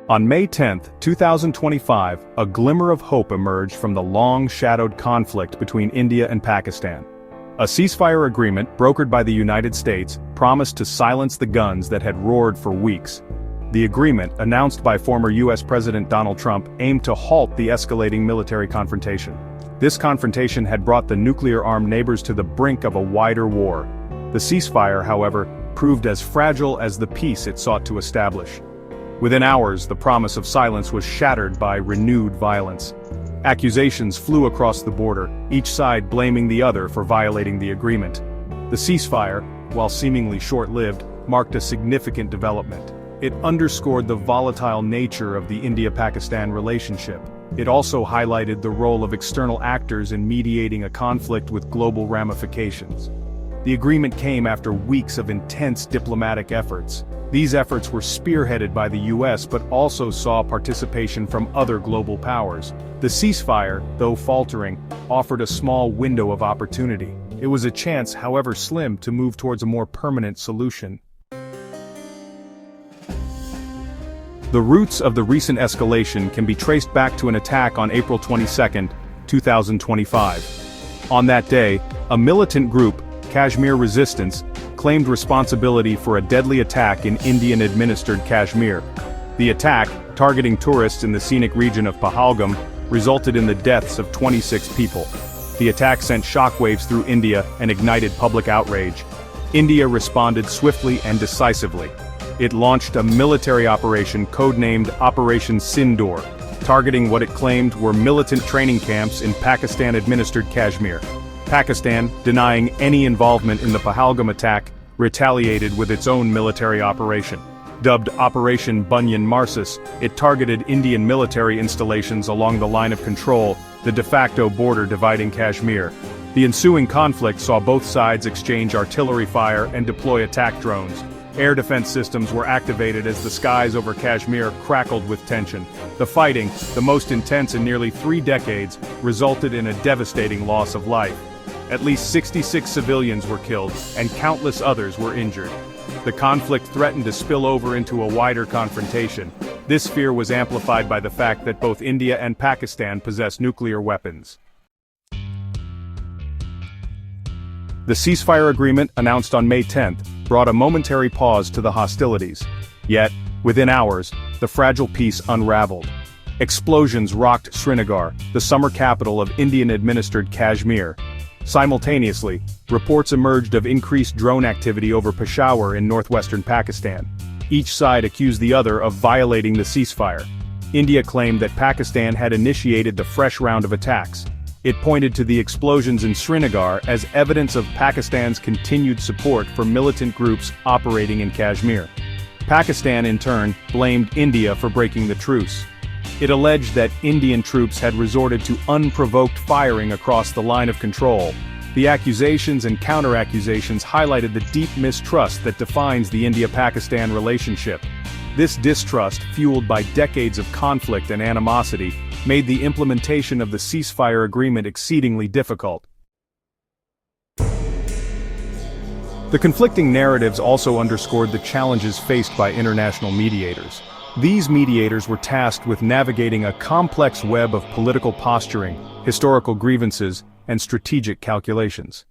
On May 10, 2025, a glimmer of hope emerged from the long-shadowed conflict between India and Pakistan. A ceasefire agreement, brokered by the United States, promised to silence the guns that had roared for weeks. The agreement, announced by former U.S. President Donald Trump, aimed to halt the escalating military confrontation. This confrontation had brought the nuclear-armed neighbors to the brink of a wider war. The ceasefire, however, proved as fragile as the peace it sought to establish. Within hours, the promise of silence was shattered by renewed violence. Accusations flew across the border, each side blaming the other for violating the agreement. The ceasefire, while seemingly short-lived, marked a significant development. It underscored the volatile nature of the India-Pakistan relationship. It also highlighted the role of external actors in mediating a conflict with global ramifications. The agreement came after weeks of intense diplomatic efforts. These efforts were spearheaded by the US but also saw participation from other global powers. The ceasefire, though faltering, offered a small window of opportunity. It was a chance, however slim, to move towards a more permanent solution. The roots of the recent escalation can be traced back to an attack on April 22, 2025. On that day, a militant group, Kashmir Resistance, claimed responsibility for a deadly attack in Indian-administered Kashmir. The attack, targeting tourists in the scenic region of Pahalgam, resulted in the deaths of 26 people. The attack sent shockwaves through India and ignited public outrage. India responded swiftly and decisively. It launched a military operation codenamed Operation Sindoor, targeting what it claimed were militant training camps in Pakistan-administered Kashmir. Pakistan, denying any involvement in the Pahalgam attack, retaliated with its own military operation. Dubbed Operation Bunyan Marsus, it targeted Indian military installations along the line of control, the de facto border dividing Kashmir. The ensuing conflict saw both sides exchange artillery fire and deploy attack drones. Air defense systems were activated as the skies over Kashmir crackled with tension. The fighting, the most intense in nearly 3 decades, resulted in a devastating loss of life. At least 66 civilians were killed, and countless others were injured. The conflict threatened to spill over into a wider confrontation. This fear was amplified by the fact that both India and Pakistan possess nuclear weapons. The ceasefire agreement, announced on May 10th, brought a momentary pause to the hostilities. Yet, within hours, the fragile peace unraveled. Explosions rocked Srinagar, the summer capital of Indian-administered Kashmir. Simultaneously, reports emerged of increased drone activity over Peshawar in northwestern Pakistan. Each side accused the other of violating the ceasefire. India claimed that Pakistan had initiated the fresh round of attacks. It pointed to the explosions in Srinagar as evidence of Pakistan's continued support for militant groups operating in Kashmir. Pakistan, in turn, blamed India for breaking the truce. It alleged that Indian troops had resorted to unprovoked firing across the line of control. The accusations and counter-accusations highlighted the deep mistrust that defines the India-Pakistan relationship. This distrust, fueled by decades of conflict and animosity, made the implementation of the ceasefire agreement exceedingly difficult. The conflicting narratives also underscored the challenges faced by international mediators. These mediators were tasked with navigating a complex web of political posturing, historical grievances, and strategic calculations.